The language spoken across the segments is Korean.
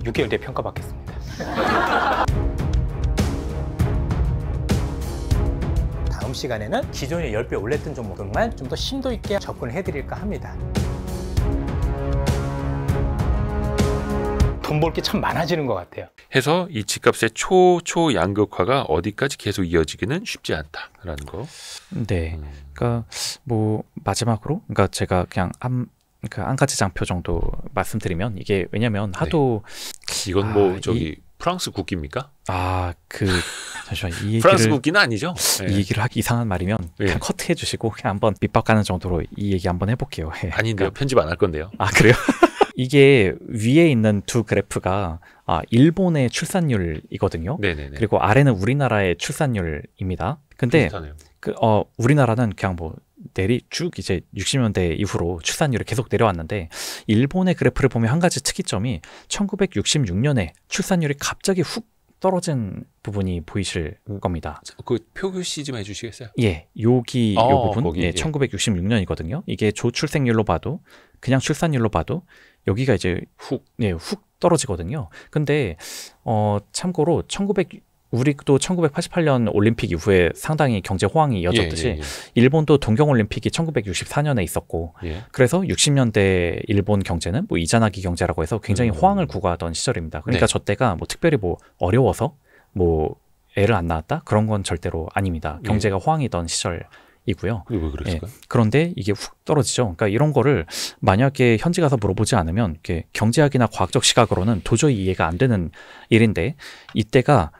6개월 뒤에 평가받겠습니다. 다음 시간에는 기존에 10배 올랐던 종목만 좀 더 심도 있게 접근을 해드릴까 합니다. 돈 벌 게 참 많아지는 것 같아요. 해서 이 집값의 초양극화가 어디까지 계속 이어지기는 쉽지 않다라는 거. 네. 그러니까 뭐 마지막으로 그러니까 제가 그냥 한 가지 장표 정도 말씀드리면 이게 왜냐면 하도 이건 뭐 저기 프랑스 국기입니까? 잠시만 이 얘기를 프랑스 국기는 아니죠. 이 얘기를 하기 이상한 말이면 그냥 커트해 주시고 그냥 한번 밑밥 가는 정도로 이 얘기 한번 해볼게요. 아닌데요. 그러니까, 편집 안 할 건데요. 아 그래요? 이게 위에 있는 두 그래프가 일본의 출산율이거든요. 네네네. 그리고 아래는 우리나라의 출산율입니다. 근데 비슷하네요. 우리나라는 그냥 뭐 쭉 이제 60년대 이후로 출산율이 계속 내려왔는데 일본의 그래프를 보면 한 가지 특이점이 1966년에 출산율이 갑자기 훅 떨어진 부분이 보이실 겁니다. 그 표시 좀 해주시겠어요? 예, 요 부분, 거기, 예. 1966년이거든요. 이게 조출생률로 봐도 그냥 출산율로 봐도 여기가 이제 훅 떨어지거든요. 근데 참고로 우리도 1988년 올림픽 이후에 상당히 경제 호황이 이어졌듯이 일본도 동경올림픽이 1964년에 있었고 그래서 60년대 일본 경제는 뭐 이자나기 경제라고 해서 굉장히 호황을 구가하던 시절입니다. 그러니까 저 때가 뭐 특별히 뭐 어려워서 뭐 애를 안 낳았다 그런 건 절대로 아닙니다. 경제가 호황이던 시절이고요. 왜 그랬을까요? 그런데 이게 훅 떨어지죠. 그러니까 이런 거를 만약에 현지 가서 물어보지 않으면 이렇게 경제학이나 과학적 시각으로는 도저히 이해가 안 되는 일인데 이때가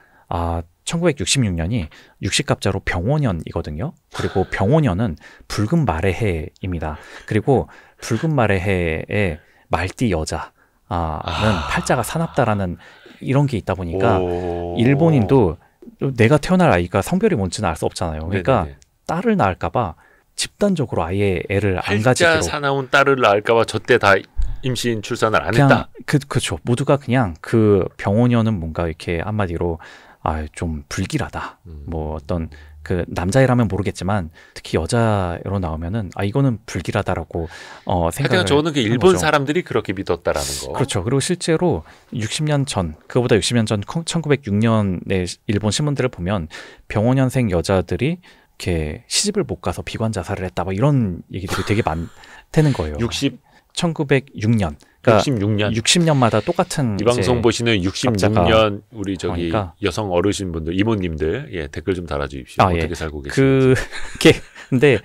1966년이 육식갑자로 병오년이거든요. 그리고 병오년은 붉은 말의 해입니다. 그리고 붉은 말의 해에 말띠 여자는 팔자가 사납다라는 이런 게 있다 보니까 일본인도 내가 태어날 아이가 성별이 뭔지는 알 수 없잖아요. 그러니까 딸을 낳을까봐 집단적으로 아예 애를 안 가지기로. 팔자 사나운 딸을 낳을까봐 저때 다 임신 출산을 안 했다. 그렇죠. 모두가 그냥 그 병오년은 뭔가 이렇게 한마디로 좀 불길하다. 뭐 어떤 그 남자애라면 모르겠지만 특히 여자로 나오면은 이거는 불길하다라고 생각을. 저는 그 일본 사람들이 그렇게 믿었다라는 거. 그렇죠. 그리고 실제로 60년 전, 그거보다 60년 전 1906년의 일본 신문들을 보면 병오년생 여자들이 이렇게 시집을 못 가서 비관 자살을 했다. 뭐 이런 얘기들이 되게 많다는 거예요. 1906년. 그러니까 66년. 60년마다 똑같은 이 방송 보시는 66년 우리 저기 그러니까. 여성 어르신분들, 이모님들 댓글 좀 달아주십시오. 어떻게 살고 계신지. 근데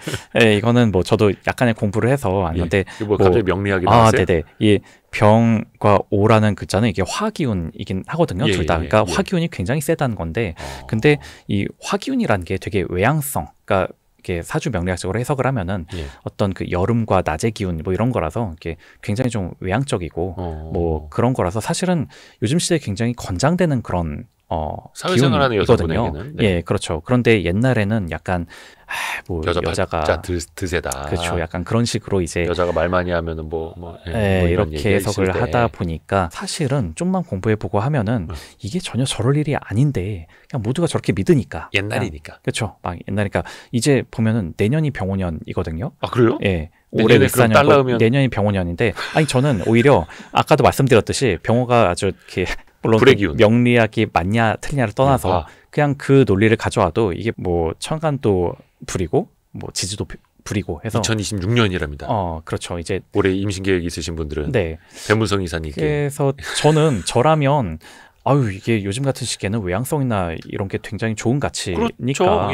이거는 뭐 저도 약간의 공부를 해서 왔는데 뭐 갑자기 명리학이 나왔어요? 네네. 이 병과 오라는 글자는 이게 화기운이긴 하거든요. 둘 다. 그러니까 화기운이 굉장히 세다는 건데 근데 이 화기운이라는 게 되게 외향성, 그러니까 이렇게 사주 명리학적으로 해석을 하면은 어떤 그 여름과 낮의 기운 뭐 이런 거라서 이게 굉장히 좀 외향적이고 뭐 그런 거라서 사실은 요즘 시대에 굉장히 권장되는 그런 사회생활하는 여성분에게는 예, 그렇죠. 그런데 옛날에는 약간 뭐 여자가 드세다. 그렇죠. 약간 그런 식으로 이제 여자가 말 많이 하면은 뭐 이렇게 해석을 하다 보니까 사실은 좀만 공부해보고 하면은 이게 전혀 저럴 일이 아닌데 그냥 모두가 저렇게 믿으니까 옛날이니까. 그렇죠. 막 옛날이니까 이제 보면은 내년이 병오년이거든요. 아 그래요? 예. 올해 을사년 내년이 병오년인데 저는 오히려 아까도 말씀드렸듯이 병오가 아주 이렇게 물론 명리학이 맞냐 틀리냐를 떠나서 그냥 그 논리를 가져와도 이게 뭐 천간도 불이고 뭐 지지도 불이고 해서 2026년이랍니다. 그렇죠. 이제 올해 임신 계획 있으신 분들은 배문성 이사님께. 그래서 저라면 이게 요즘 같은 시기에는 외향성이나 이런 게 굉장히 좋은 가치니까.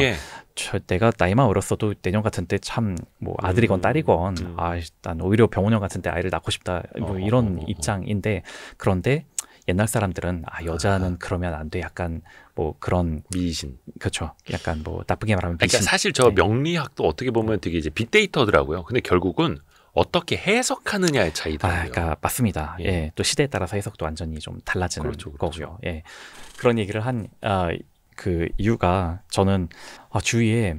그렇죠. 내가 나이만 어렸어도 내년 같은 때 참 뭐 아들이건 딸이건 난 오히려 병원형 같은 때 아이를 낳고 싶다 뭐 이런 입장인데 그런데 옛날 사람들은 여자는 그러면 안 돼. 약간 뭐 그런 미신. 그렇죠. 약간 뭐 나쁘게 말하면 미신. 그러니까 사실 저 명리학도 어떻게 보면 되게 이제 빅데이터더라고요. 근데 결국은 어떻게 해석하느냐의 차이더라고요. 그러니까 맞습니다. 또 시대에 따라서 해석도 완전히 좀 달라지는 거고요. 그런 얘기를 한 그 이유가 저는 주위에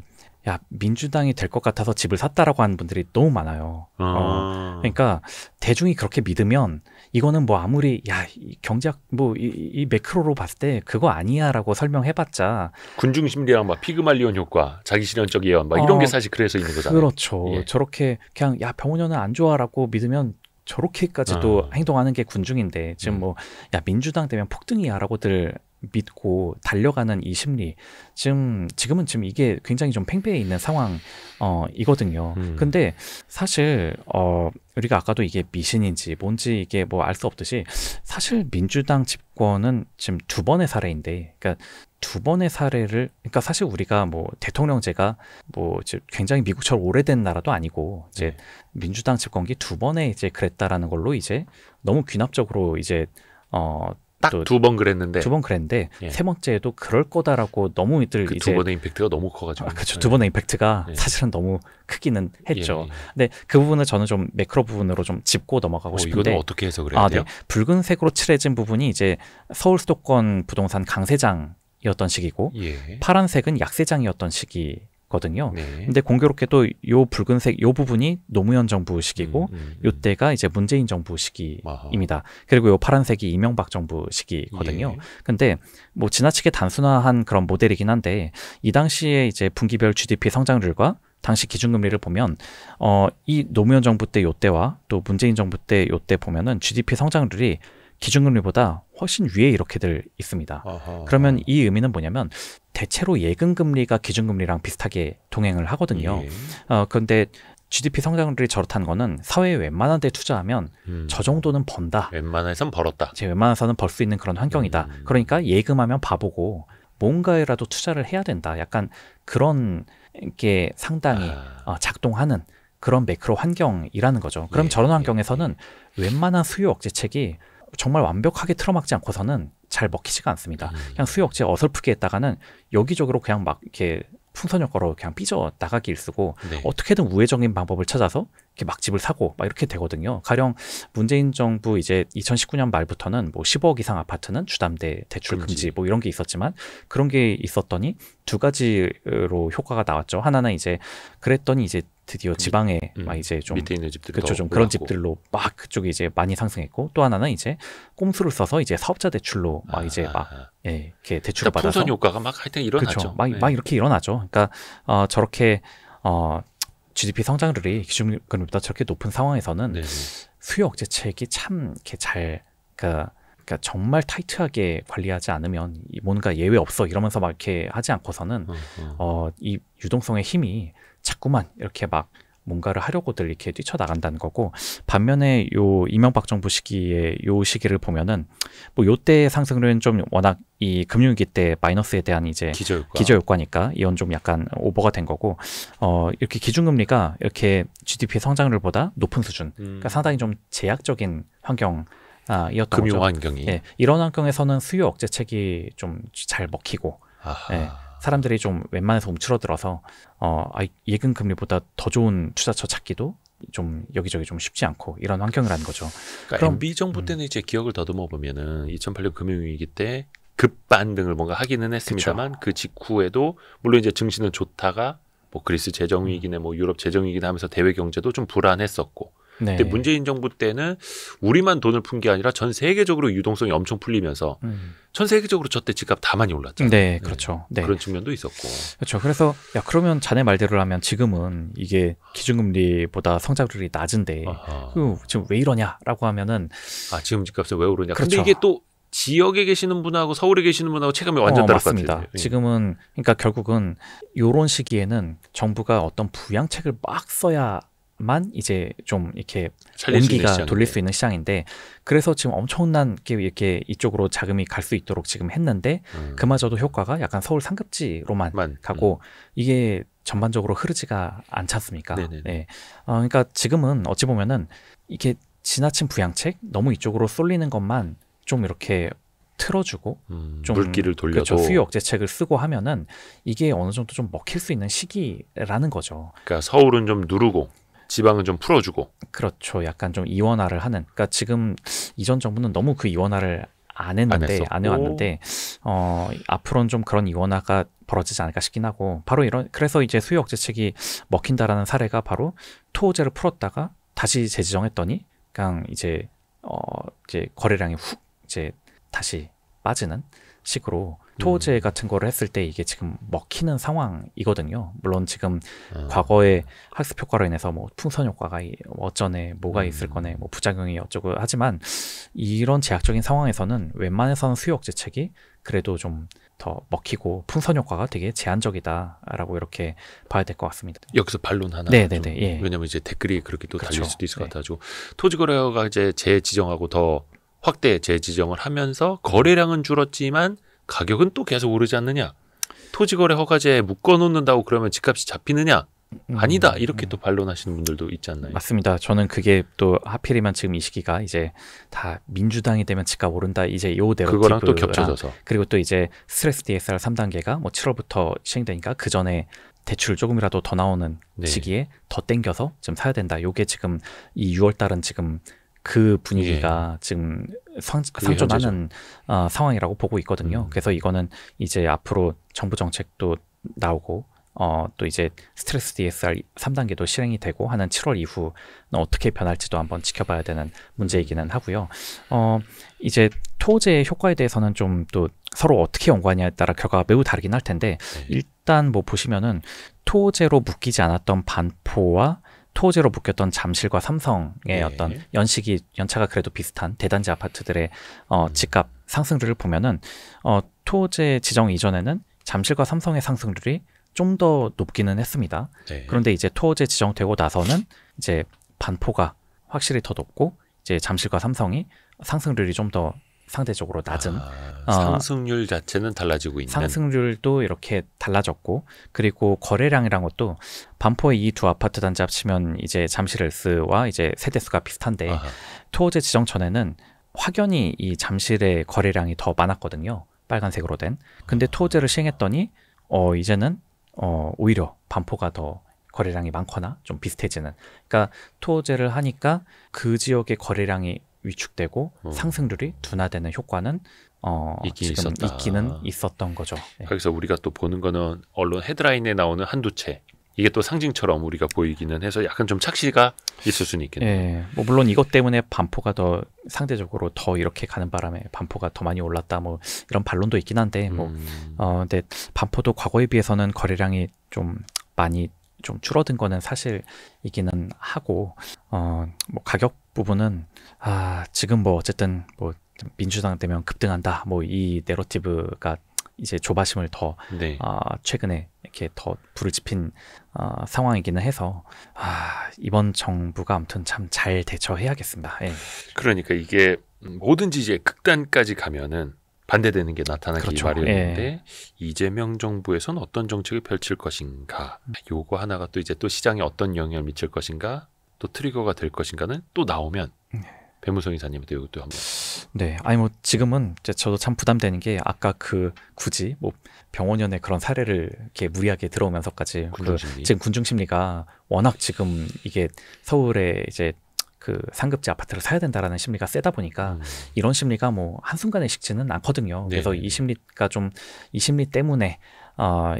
민주당이 될 것 같아서 집을 샀다라고 하는 분들이 너무 많아요. 그러니까 대중이 그렇게 믿으면 이거는 뭐 아무리 이 경제학 뭐 이 매크로로 봤을 때 그거 아니야라고 설명해봤자 군중 심리학 막 피그말리온 효과, 자기 실현적 예언 막 이런 게 사실 그래서 있는 거잖아요. 그렇죠. 저렇게 그냥 병원연은 안 좋아라고 믿으면 저렇게까지도 행동하는 게 군중인데 지금 뭐 야 민주당 되면 폭등이야라고들 믿고 달려가는 이 심리 지금은 이게 굉장히 좀 팽배해 있는 상황이거든요. 근데 사실 우리가 아까도 이게 미신인지 뭔지 이게 뭐 알 수 없듯이 사실 민주당 집권은 지금 두 번의 사례인데, 그러니까 두 번의 사례를 그러니까 사실 우리가 뭐 대통령제가 뭐 이제 굉장히 미국처럼 오래된 나라도 아니고 이제 민주당 집권기 두 번에 이제 그랬다라는 걸로 이제 너무 귀납적으로 이제 딱 두 번 그랬는데 두 번 그랬는데 예. 세 번째에도 그럴 거다라고 너무들 그 이제 두 번의 임팩트가 너무 커가지고 그렇죠. 두 번의 임팩트가 예. 사실은 너무 크기는 했죠. 예. 근데 그 부분을 저는 좀 매크로 부분으로 좀 짚고 넘어가고 싶은데 이거는 어떻게 해석을 해야 돼요? 네. 붉은색으로 칠해진 부분이 이제 서울 수도권 부동산 강세장이었던 시기고 예. 파란색은 약세장이었던 시기거든요. 네. 근데 공교롭게도 요 붉은색 요 부분이 노무현 정부 시기고 요때가 이제 문재인 정부 시기입니다. 그리고 요 파란색이 이명박 정부 시기거든요. 예. 근데 뭐 지나치게 단순화한 그런 모델이긴 한데 이 당시에 이제 분기별 GDP 성장률과 당시 기준금리를 보면 이 노무현 정부 때 요때와 또 문재인 정부 때 요때 보면은 GDP 성장률이 기준금리보다 훨씬 위에 이렇게들 있습니다. 아하. 그러면 이 의미는 뭐냐면 대체로 예금금리가 기준금리랑 비슷하게 동행을 하거든요. 예. 그런데 GDP 성장률이 저렇다는 거는 사회에 웬만한 데 투자하면 저 정도는 번다. 웬만해선 벌었다. 제 웬만해서는 벌 수 있는 그런 환경이다. 그러니까 예금하면 바보고 뭔가에라도 투자를 해야 된다. 약간 그런 게 상당히 작동하는 그런 매크로 환경이라는 거죠. 그럼 저런 환경에서는 웬만한 수요 억제책이 정말 완벽하게 틀어막지 않고서는 잘 먹히지가 않습니다. 그냥 수요 억제 어설프게 했다가는 여기저기로 그냥 막 이렇게 풍선 효과로 그냥 삐져 나가기 일쓰고 네. 어떻게든 우회적인 방법을 찾아서 이렇게 막 집을 사고 막 이렇게 되거든요. 가령 문재인 정부 이제 2019년 말부터는 뭐 15억 이상 아파트는 주담대 대출 금지 뭐 이런 게 있었지만 그런 게 있었더니 두 가지로 효과가 나왔죠. 하나는 이제 그랬더니 이제 드디어 지방에 막 이제 좀 밑에 있는 집들이 그렇죠. 좀 그런 집들로 막 그쪽이 이제 많이 상승했고 또 하나는 이제 꼼수를 써서 이제 사업자 대출로 막 이제 막 이렇게 대출을 그러니까 받아서 풍선 효과가 막 하여튼 일어나죠. 그렇죠. 막 이렇게 일어나죠. 그러니까 저렇게 GDP 성장률이 기준금리보다 저렇게 높은 상황에서는 네. 수요 억제책이 참 이렇게 잘 그러니까 정말 타이트하게 관리하지 않으면 뭔가 예외 없어 이러면서 막 이렇게 하지 않고서는 이 유동성의 힘이 자꾸만 이렇게 막 뭔가를 하려고들 이렇게 뛰쳐나간다는 거고 반면에 요 이명박 정부 시기에 요 시기를 보면은 뭐 요때 상승률은 좀 워낙 이 금융위기 때 마이너스에 대한 이제 기저효과니까 이건 좀 약간 오버가 된 거고 이렇게 기준금리가 이렇게 GDP 성장률보다 높은 수준 그러니까 상당히 좀 제약적인 환경 이었던 금융 거죠. 환경이 예, 이런 환경에서는 수요 억제책이 좀 잘 먹히고 예, 사람들이 좀 웬만해서 움츠러들어서 예금 금리보다 더 좋은 투자처 찾기도 좀 여기저기 좀 쉽지 않고 이런 환경이라는 거죠. 그러니까 그럼, MB 정부 때는 이제 기억을 더듬어 보면은 2008년 금융위기 때 급반등을 뭔가 하기는 했습니다만 그 직후에도 물론 이제 증시는 좋다가 뭐 그리스 재정위기네 뭐 유럽 재정위기네 하면서 대외 경제도 좀 불안했었고 네. 근데 문재인 정부 때는 우리만 돈을 푼 게 아니라 전 세계적으로 유동성이 엄청 풀리면서 전 세계적으로 저때 집값 다 많이 올랐잖아요. 네, 그렇죠. 네. 그런 측면도 있었고. 그렇죠. 그래서 그러면 자네 말대로 하면 지금은 이게 기준금리보다 성장률이 낮은데 지금 왜 이러냐라고 하면은 지금 집값은 왜 오르냐. 그렇죠. 근데 이게 또 지역에 계시는 분하고 서울에 계시는 분하고 체감이 완전 다를 것 맞습니다. 같아요. 지금은 그러니까 결국은 이런 시기에는 정부가 어떤 부양책을 막 써야만 이제 좀 이렇게 온기가 돌릴 수 있는 시장인데 그래서 지금 엄청난 게 이렇게 이쪽으로 자금이 갈 수 있도록 지금 했는데 그마저도 효과가 약간 서울 상급지로만 가고 이게 전반적으로 흐르지가 않지 않습니까? 네. 그러니까 지금은 어찌 보면은 이게 지나친 부양책 너무 이쪽으로 쏠리는 것만 좀 이렇게 틀어주고 좀 물기를 돌려도 그렇죠. 수요 억제책을 쓰고 하면은 이게 어느 정도 좀 먹힐 수 있는 시기라는 거죠. 그러니까 서울은 좀 누르고 지방은 좀 풀어주고. 그렇죠. 약간 좀 이원화를 하는. 그러니까 지금 이전 정부는 너무 그 이원화를 안 했는데 안 해왔는데 앞으로는 좀 그런 이원화가 벌어지지 않을까 싶긴 하고 바로 이런 그래서 이제 수요 억제책이 먹힌다라는 사례가 바로 토호제를 풀었다가 다시 재지정했더니 그냥 이제 거래량이 훅 이제 다시 빠지는 식으로 토호제 같은 거를 했을 때 이게 지금 먹히는 상황이거든요. 물론 지금 과거의 학습 효과로 인해서 뭐 풍선 효과가 어쩌네, 뭐가 있을 거네, 뭐 부작용이 어쩌고 하지만 이런 제약적인 상황에서는 웬만해서는 수요 억제책이 그래도 좀 더 먹히고 풍선 효과가 되게 제한적이다라고 이렇게 봐야 될 것 같습니다. 여기서 반론 하나. 네네네. 예. 왜냐면 이제 댓글이 그렇게 또 달릴 그렇죠. 수도 있을 것 네. 같아가지고 토지거래가 이제 재지정하고 더 확대 재지정을 하면서 거래량은 줄었지만 가격은 또 계속 오르지 않느냐? 토지거래 허가제에 묶어놓는다고 그러면 집값이 잡히느냐? 아니다. 이렇게 또 반론하시는 분들도 있지 않나요? 맞습니다. 저는 그게 또 하필이면 지금 이 시기가 이제 다 민주당이 되면 집값 오른다 이제 요 내러티브랑 그거랑 또 겹쳐져서. 그리고 또 이제 스트레스 DSR 3단계가 뭐 7월부터 시행되니까 그 전에 대출 조금이라도 더 나오는 네. 시기에 더 땡겨서 좀 사야 된다. 요게 지금 이 6월 달은 지금 그 분위기가 지금 그게 상존하는 상황이라고 보고 있거든요. 그래서 이거는 이제 앞으로 정부 정책도 나오고 또 이제 스트레스 DSR 3단계도 실행이 되고 하는 7월 이후는 어떻게 변할지도 한번 지켜봐야 되는 문제이기는 하고요. 이제 토호제의 효과에 대해서는 좀 또 서로 어떻게 연구하냐에 따라 결과가 매우 다르긴 할 텐데 일단 뭐 보시면은 토호제로 묶이지 않았던 반포와 토호제로 묶였던 잠실과 삼성의 어떤 연차가 그래도 비슷한 대단지 아파트들의 집값 상승률을 보면은 토호제 지정 이전에는 잠실과 삼성의 상승률이 좀 더 높기는 했습니다. 네. 그런데 이제 토호제 지정되고 나서는 이제 반포가 확실히 더 높고 이제 잠실과 삼성이 상승률이 좀 더 상대적으로 낮은 상승률 자체는 달라지고 있는 상승률도 이렇게 달라졌고 그리고 거래량이란 것도 반포의 이 두 아파트 단지 합치면 이제 잠실 S와 이제 세대수가 비슷한데 토호제 지정 전에는 확연히 이 잠실의 거래량이 더 많았거든요. 빨간색으로 된. 근데 토호제를 시행했더니 이제는 오히려 반포가 더 거래량이 많거나 좀 비슷해지는. 그러니까 토호제를 하니까 그 지역의 거래량이 위축되고 상승률이 둔화되는 효과는 지금 있기는 있었던 거죠. 네. 그래서 우리가 또 보는 거는 언론 헤드라인에 나오는 한두 채 이게 또 상징처럼 우리가 보이기는 해서 약간 좀 착시가 있을 수는 있겠네요. 네, 뭐 물론 이것 때문에 반포가 더 상대적으로 더 이렇게 가는 바람에 반포가 더 많이 올랐다 뭐 이런 반론도 있긴 한데 근데 반포도 과거에 비해서는 거래량이 좀 많이 좀 줄어든 거는 사실이기는 하고 뭐 가격 부분은 지금 뭐 어쨌든 뭐 민주당 되면 급등한다 뭐 이 내러티브가 이제 조바심을 더 최근에 이렇게 더 불을 지핀 상황이기는 해서 이번 정부가 아무튼 참 잘 대처해야겠습니다. 예. 그러니까 이게 뭐든지 이제 극단까지 가면은 반대되는 게 나타나기 그렇죠. 마련인데 이재명 정부에서는 어떤 정책을 펼칠 것인가 요거 하나가 또 이제 또 시장에 어떤 영향을 미칠 것인가 또 트리거가 될 것인가는 또 나오면 배무성 이사님한테 이것도 한번. 네, 아니 뭐 지금은 저도 참 부담되는 게 아까 굳이 뭐 병원연의 그런 사례를 이렇게 무리하게 들어오면서까지 지금 군중심리가 워낙 지금 이게 서울에 이제 그 상급지 아파트를 사야 된다라는 심리가 세다 보니까 이런 심리가 뭐 한순간에 식지는 않거든요. 그래서 이 심리 때문에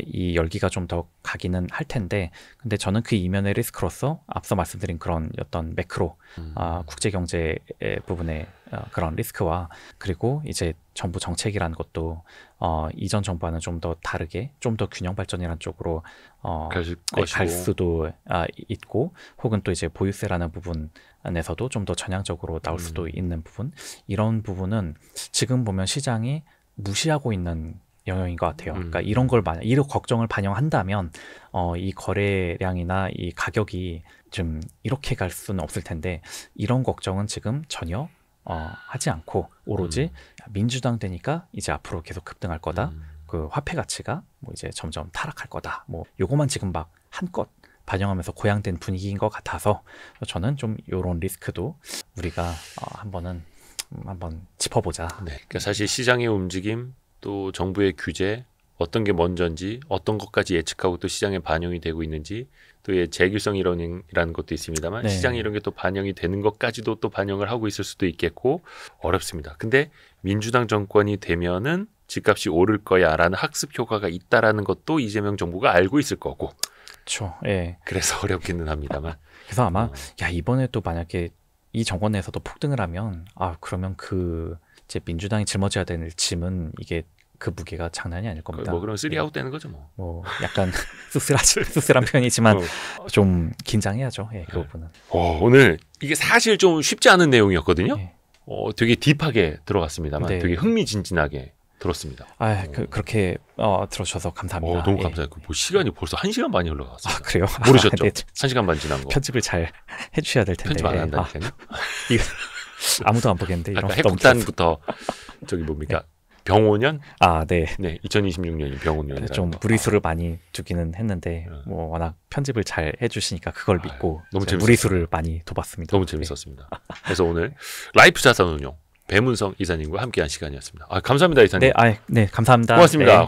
이 열기가 좀 더 가기는 할 텐데 근데 저는 그 이면의 리스크로서 앞서 말씀드린 그런 어떤 매크로 국제 경제 부분의 그런 리스크와 그리고 이제 정부 정책이라는 것도 이전 정부와는 좀 더 다르게 좀 더 균형 발전이라는 쪽으로 갈 수도 있고 혹은 또 이제 보유세라는 부분에서도 좀 더 전향적으로 나올 수도 있는 부분 이런 부분은 지금 보면 시장이 무시하고 있는 영역인 것 같아요. 그러니까 이런 걱정을 반영한다면 이 거래량이나 이 가격이 좀 이렇게 갈 수는 없을 텐데 이런 걱정은 지금 전혀 하지 않고 오로지 민주당 되니까 이제 앞으로 계속 급등할 거다. 그 화폐 가치가 뭐 이제 점점 타락할 거다. 뭐 요거만 지금 막 한껏 반영하면서 고양된 분위기인 것 같아서 저는 좀 요런 리스크도 우리가 한번 짚어보자. 네, 그러니까 사실 시장의 움직임 또 정부의 규제 어떤 게 먼저인지 어떤 것까지 예측하고 또 시장에 반영이 되고 있는지 또 재규성 이론이라는 것도 있습니다만 시장에 이런 게 또 반영이 되는 것까지도 또 반영을 하고 있을 수도 있겠고 어렵습니다. 근데 민주당 정권이 되면은 집값이 오를 거야라는 학습 효과가 있다라는 것도 이재명 정부가 알고 있을 거고 그렇죠. 예. 그래서 어렵기는 합니다만 그래서 아마 이번에 또 만약에 이 정권 내에서도 폭등을 하면 그러면 이제 민주당이 짊어져야 될 짐은 이게 그 무게가 장난이 아닐 겁니다. 뭐 그럼 3아웃 되는 거죠 뭐. 뭐 약간 씁쓸한 편이지만 어. 좀 긴장해야죠. 예, 그 부분은. 오늘 이게 사실 좀 쉽지 않은 내용이었거든요. 예. 되게 딥하게 들어갔습니다만 네. 되게 흥미진진하게 들었습니다. 그렇게 들어주셔서 감사합니다. 너무 예. 감사해요. 뭐 시간이 벌써 1시간 반이 흘러갔어요. 그래요? 모르셨죠? 네, 1시간 반 지난 거. 편집을 잘 해주셔야 될 텐데. 편집 안 한다니까요. 이거 아무도 안 보겠는데 이런 아까 거 너무 핵폭탄부터 저기 뭡니까? 병오년? 네. 네, 2026년이 병오년이라는 좀 거. 무리수를 많이 두기는 했는데 뭐 워낙 편집을 잘 해주시니까 그걸 믿고 너무 제가 재밌었어요. 무리수를 많이 둬봤습니다. 너무 재밌었습니다. 그래서 오늘 라이프 자산운용 배문성 이사님과 함께한 시간이었습니다. 감사합니다, 이사님. 네, 감사합니다. 고맙습니다. 네.